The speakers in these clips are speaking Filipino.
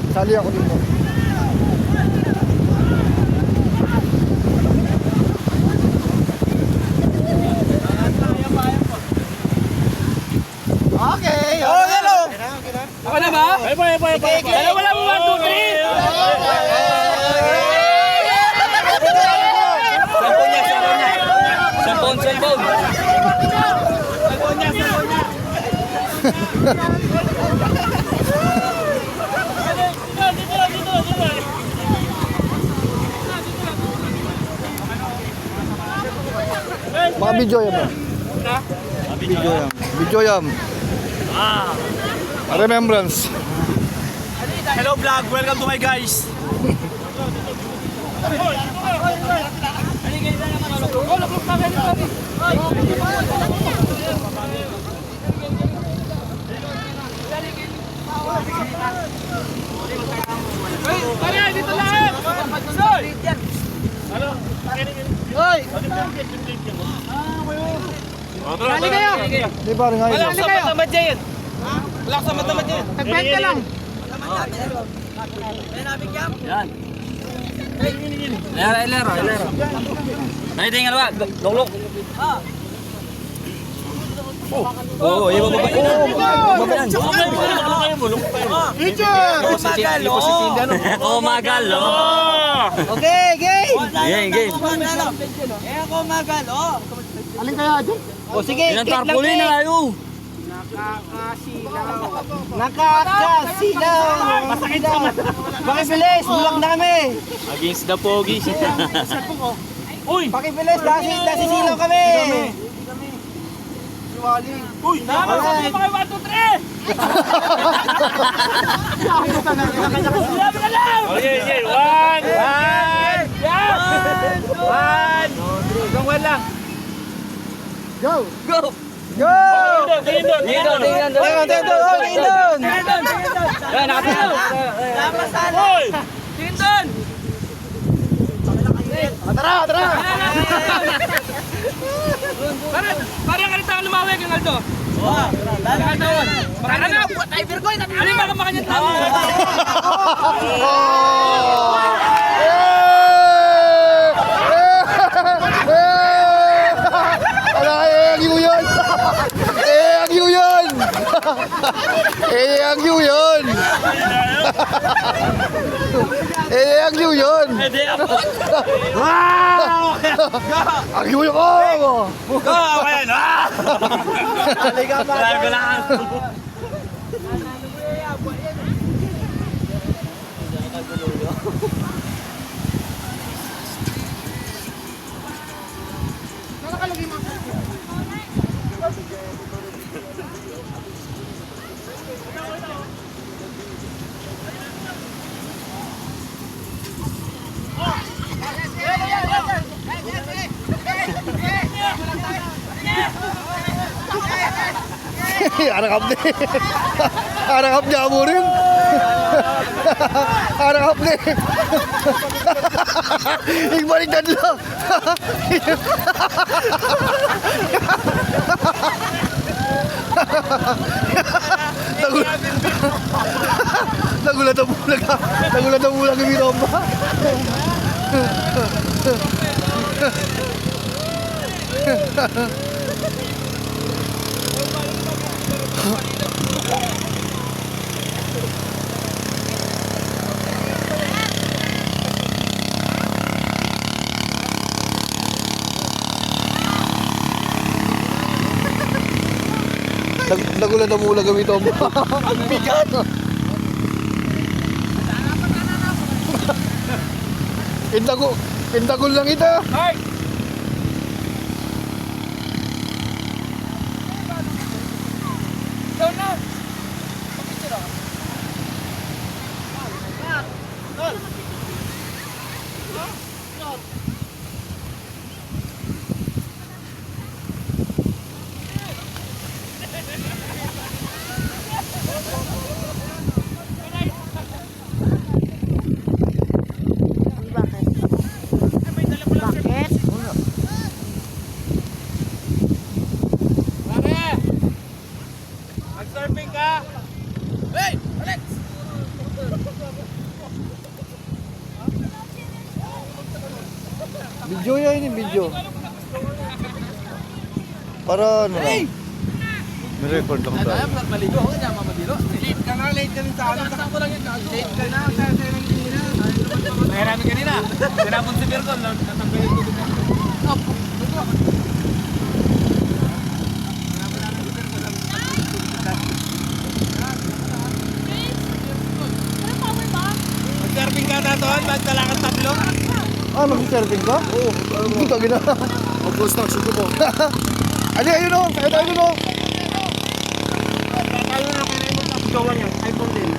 Sali ako dito. Okay. Oh, hello. Ako na ba? Dalawa lang, 1, 2, 3. Cellphone. Mga video yan ba? Video yan. Remembrance. Hello vlog, welcome to my guys. Pare, dito lahat! Hoy! Dali kayo! Di ba rin ngayon? Dali kayo! Relax sa matamat yan! Tag-bend ka lang! Yan! Lero. Nahitingan ba? Lok. Oo, iba ba? Kumagalo! Okay, game. Game. Alin kaya dyan? O sige, Ilang tarpaulin na kayo! Nakakasilaw. Masakit sa mata! Pakibilis, bulak na kami. Against the pogi. Uy! Pakibilis, nasisilaw kami. Uy! Tama! Sabi pa kayo 1, 2, 3! Sabi ka lang! Okay. 1! Hanggang 1 lang! Go! Go! Tingin doon! Yan, nakapasal! Uy! Tingin doon! Tara! Parang ganito ang lumawag ang Aldo. Parang ano? Tiber ko! Ano yung baka makanyang tao? Ang yun! Kaya na! Galagan! Anak niya mo rin. Anak niya. Igbaliktad lang. Nagulat ang bulag ni Roma. Nagulat ang bulag ni Roma. Ang bigat. Intagol lang ito. Ay! Down na! Bakit? Video yan yung video. Para ano lang. May record lang tayo. Maligo ako niya, mamadilo. Late ka na sa ano. Sakto lang yun. Late ka na, kaya sa'yo ng kanina. Mahirami kanina. Sinapon si Virgo, natanggal yung tubig na. Mag-serving ka na doon, magdala kang tatlo. Ah, mag-serving ka? Oo. Puta, gina. Mag-construction ko po. Ali, ayun o. Sakay tayo dun o. Tayo na kailangan mo sa gawa niya, iPhone din.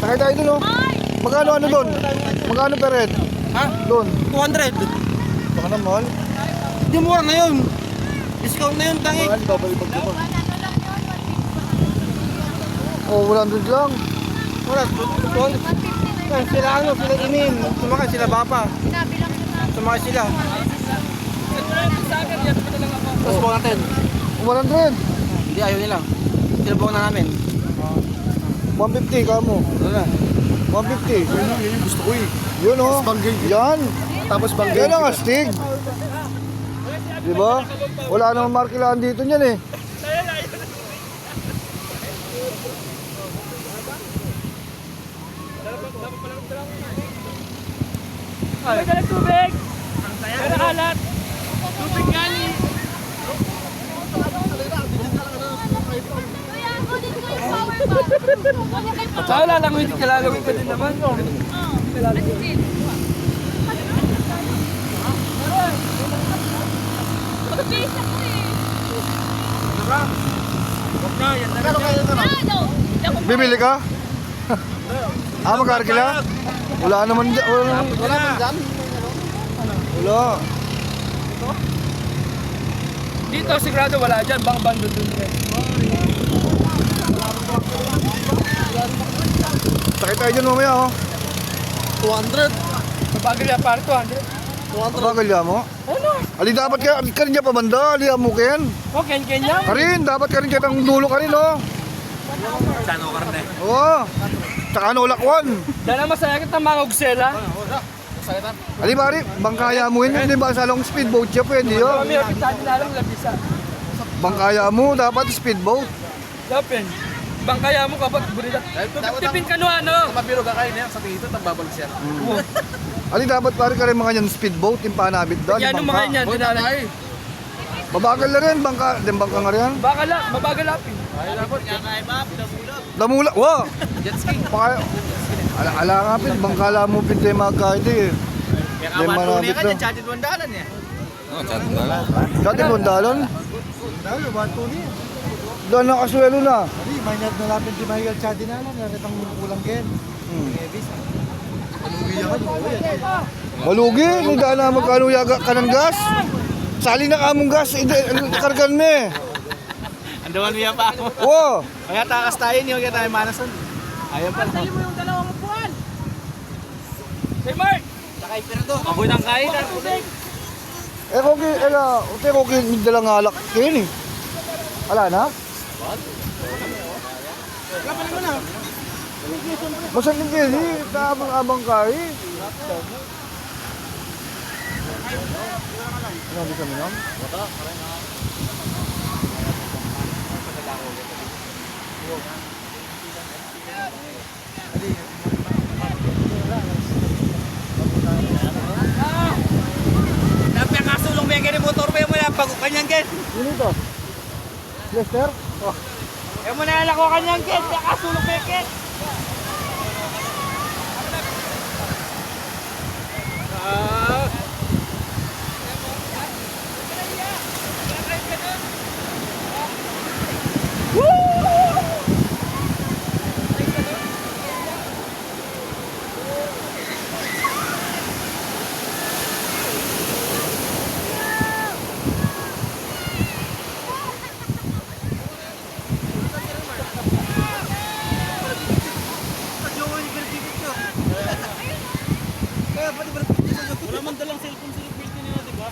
Sakay tayo dun o. Magkano ano dun? Magkano per head? Ha? Dun. 200. Baka na mahal. Hindi mura na yun. Discount na yun, tangi. Mahal, babalik ko pa. Oh, 100 lang. Mura, sila ano, sila Imin. Sumakay sila Bapa. Sumakay sila. Tapos buwan natin. 100. Hindi, ayaw nila. Sila buwan na namin. 150 ka mo. Ano na? 150. Yun yung gusto ko eh. Yun o. Banggay. Yan. Tapos banggay. Yan ang astig. Diba? Wala namang markilaan dito niyan eh. Ay, galang tubig! Pero alat! Tubig galing! Wala lang, hindi kalalawin ka din naman. Bibili ka? Ah, magkarkila? Wala naman dyan. Wala naman dyan. Wala. Dito sigurado wala dyan, bang bando dun eh. Sakit tayo dyan mamaya oh. 200. Mabagal yan, pare 200. Bagal yan mo? Ano? Ali dapat ka rin dyan pabanda. Ali mo ken. O, ken-ken yan. Karin, dapat ka rin dyan ang dulo ka rin oh. Saan ako karne? Oo. Tsaka ano lakwan. Dala masaya kita mga ugsela. Ali pare, bangkaya mo yun. Hindi ba sa long speedboat siya pwede yun. Kami yung kita din alam, labisa. Bangkaya mo, dapat speedboat. Lapin. Bangkaya mo kapag burilat. Tipin ka no ano? Mabiro ka kayo niya. Sa tingin ito, nagbabalik siya. Ali dapat pare ka rin mga yan speedboat, yung panabit doon. Yan ang mga yan, dinala. Babagal na rin, bangka nga rin. Baka la, mabagal lapin. Damula, wow! Jet ski. Baka, ala nga pin, bangkala mo pin tayo mga kahit eh. Hindi manabit lang. Chatid wandalan niya. Dati bondalan? Dalo, bato niya. Doon na kasuelo na. Hindi, may nalapin si Michael Chadi na lang. Nakitang kulang ken. Malugi, hindi daan na magkano yaga ka ng gas. Sali na kamong gas, kargan me. Andawan niya pa ako. Wow! Kaya takas tayo niyo, kaya tayo manasan. Ayaw pala. Dali mo yung dalawang upuan. Hey Mark! Sakay pero Aboy ng kain. Kung dalang alak kayo eh. Wala na? Kapalan mo na. Masang hindi, abang kayo eh. Ano, di kami lang? Dapat yung kasulong may ganyan motor pa yung muna pag kanyang gen. Sino ito? Lester? Oh. Yung muna nalako kanyang gen, yung kasulong may gen. Wala man dalang cellphone sa liquid nila, di ba?